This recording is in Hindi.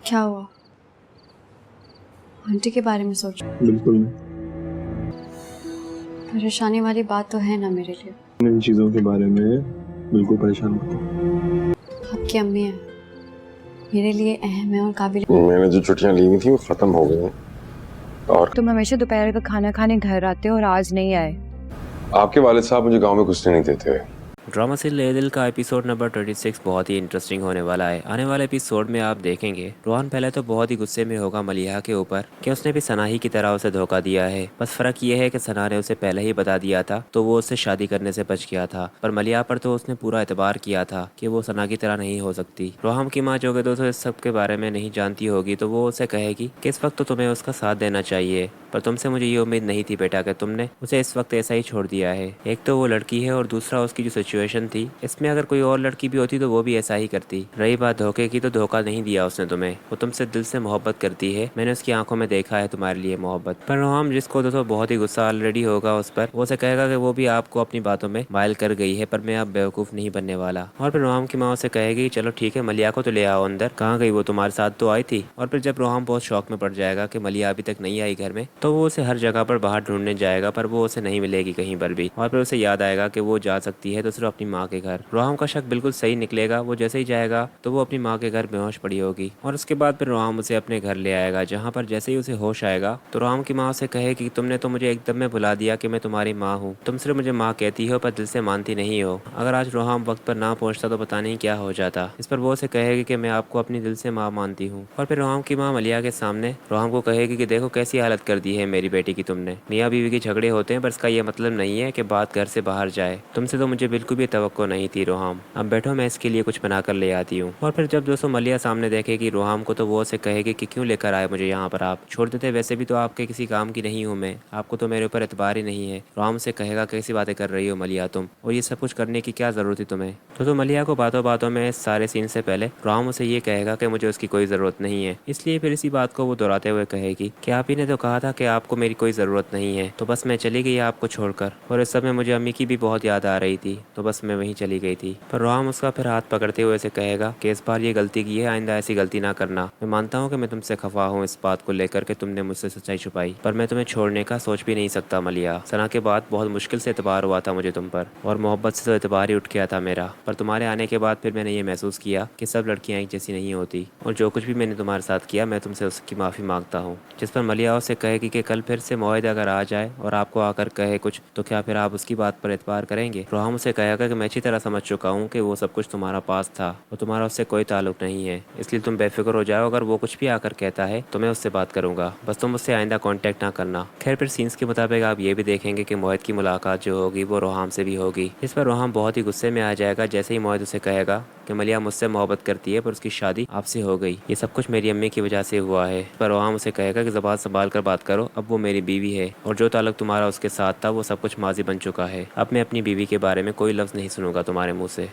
क्या हुआ? आंटी के बारे में सोच। बिल्कुल नहीं। परेशानी वाली बात तो है ना मेरे लिए। इन चीज़ों के बारे में बिल्कुल परेशान मत हो। आपकी अम्मी है, मेरे लिए अहम है और काबिल। मैंने जो छुट्टियां ली हुई थी वो खत्म हो गई हैं और तुम हमेशा दोपहर का खाना खाने घर आते हो और आज नहीं आए। आपके वालिद साहब मुझे गांव में घुसने नहीं देते। ड्रामा सीरियल ले दिल का एपिसोड नंबर 26 बहुत ही इंटरेस्टिंग होने वाला है। आने वाले एपिसोड में आप देखेंगे रोहन पहले तो बहुत ही गुस्से में होगा मलिहा के ऊपर कि उसने भी सना ही की तरह उसे धोखा दिया है। बस फर्क ये है कि सना ने उसे पहले ही बता दिया था तो वो उससे शादी करने से बच गया था, पर मलिहा पर तो उसने पूरा एतबार किया था कि वो सना की तरह नहीं हो सकती। रोहन की माँ जो कि दोस्तों इस सब के बारे में नहीं जानती होगी तो वो उसे कहेगी कि इस वक्त तो तुम्हें उसका साथ देना चाहिए, पर तुमसे मुझे ये उम्मीद नहीं थी बेटा कि तुमने उसे इस वक्त ऐसा ही छोड़ दिया है। एक तो वो लड़की है और दूसरा उसकी जो सिचुएशन थी, इसमें अगर कोई और लड़की भी होती तो वो भी ऐसा ही करती। रही बात धोखे की, तो धोखा नहीं दिया उसने तुम्हें, वो तुमसे दिल से मोहब्बत करती है। मैंने उसकी आंखों में देखा है तुम्हारे लिए मोहब्बत। पर रोहम जिसको दोस्तों बहुत ही गुस्सा ऑलरेडी होगा उस पर, वो उसे कहेगा कि वो भी आपको अपनी बातों में मायल कर गई है, पर मैं अब बेवकूफ़ नहीं बनने वाला। और फिर रोहम की माँ उसे कहेगी चलो ठीक है मलिया को तो ले आओ अंदर, कहाँ गई वो, तुम्हारे साथ तो आई थी। और फिर जब रोहम बहुत शौक में पड़ जाएगा कि मलिया अभी तक नहीं आई घर में, तो वो उसे हर जगह पर बाहर ढूंढने जाएगा पर वो उसे नहीं मिलेगी कहीं पर भी। और फिर उसे याद आएगा कि वो जा सकती है तो सिर्फ अपनी माँ के घर। रोहम का शक बिल्कुल सही निकलेगा, वो जैसे ही जाएगा तो वो अपनी माँ के घर बेहोश पड़ी होगी। और उसके बाद फिर रोहम उसे अपने घर ले आएगा, जहाँ पर जैसे ही उसे होश आएगा तो रोहम की माँ उसे कहेगी तुमने तो मुझे एकदम में भुला दिया कि मैं तुम्हारी माँ हूँ, तुम सिर्फ मुझे माँ कहती हो पर दिल से मानती नहीं हो। अगर आज रोहम वक्त पर ना पहुँचता तो पता नहीं क्या हो जाता। इस पर वो उसे कहेगी कि मैं आपको अपनी दिल से माँ मानती हूँ। और फिर रोहम की माँ मलिया के सामने रोहम को कहेगी कि देखो कैसी हालत कर दी है मेरी बेटी की तुमने। मियाँ बीवी के झगड़े होते हैं पर इसका ये मतलब नहीं है कि बात घर से बाहर जाए। तुमसे तो मुझे बिल्कुल भी तवक्को नहीं थी रोहम, अब बैठो मैं इसके लिए कुछ बनाकर ले आती हूँ। और फिर जब दोस्तों मलिया सामने देखेगी रोहम को तो वो उसे कहेगी कि क्यों लेकर आए मुझे यहाँ पर, आप छोड़ देते, वैसे भी तो आपके किसी काम की नहीं हूँ मैं, आपको तो मेरे ऊपर एतबार ही नहीं है। रोहम से कहेगा कैसी बातें कर रही हो मलिया तुम, और ये सब कुछ करने की क्या जरूरत थी तुम्हें। तो मलिया को बातों बातों में इस सारे सीन से पहले रोहम उसे ये कहेगा कि मुझे उसकी कोई ज़रूरत नहीं है। इसलिए फिर इसी बात को वो दोहराते हुए कहेगी कि आप ही ने तो कहा था कि आपको मेरी कोई ज़रूरत नहीं है, तो बस मैं चली गई आपको छोड़कर, और इस समय मुझे अम्मी की भी बहुत याद आ रही थी तो बस मैं वहीं चली गई थी। पर रोहम उसका फिर हाथ पकड़ते हुए से कहेगा कि इस बार ये गलती की है, आइंदा ऐसी गलती ना करना। मैं मानता हूँ कि मैं तुमसे खफा हूँ इस बात को लेकर के तुमने मुझसे सच्चाई छुपाई, पर मैं तुम्हें छोड़ने का सोच भी नहीं सकता मलिया। सना के बाद बहुत मुश्किल से एतबार हुआ था मुझे तुम पर, और मोहब्बत से तो एतबार ही उठ गया था मेरा, पर तुम्हारे आने के बाद फिर मैंने ये महसूस किया कि सब लड़कियाँ एक जैसी नहीं होती, और जो कुछ भी मैंने तुम्हारे साथ किया मैं तुमसे उसकी माफ़ी मांगता हूँ। जिस पर मलिया उससे कहेगी कि कल फिर से मोहित अगर आ जाए और आपको आकर कहे कुछ तो क्या फिर आप उसकी बात पर एतबार करेंगे। रोहम उसे कहेगा कि मैं अच्छी तरह समझ चुका हूँ कि वो सब कुछ तुम्हारा पास था और तुम्हारा उससे कोई ताल्लुक नहीं है, इसलिए तुम बेफिक्र हो जाओ। अगर वो कुछ भी आकर कहता है तो मैं उससे बात करूंगा, बस तुम उससे आइंदा कांटेक्ट ना करना। खैर फिर सीन्स के मुताबिक आप ये भी देखेंगे कि मोहित की मुलाकात जो होगी वो रोहम से भी होगी। इस पर रोहम बहुत ही गुस्से में आ जाएगा जैसे ही मोहित उसे कहेगा कि मलिया मुझसे मोहब्बत करती है पर उसकी शादी आपसे हो गई, ये सब कुछ मेरी अम्मी की वजह से हुआ है। पर रोहम उसे कहेगा कि ज़बान संभाल कर बात करो, अब वो मेरी बीवी है और जो ताल्लुक तुम्हारा उसके साथ था वो सब कुछ माजी बन चुका है। अब मैं अपनी बीवी के बारे में कोई लफ्ज़ नहीं सुनूंगा तुम्हारे मुँह से।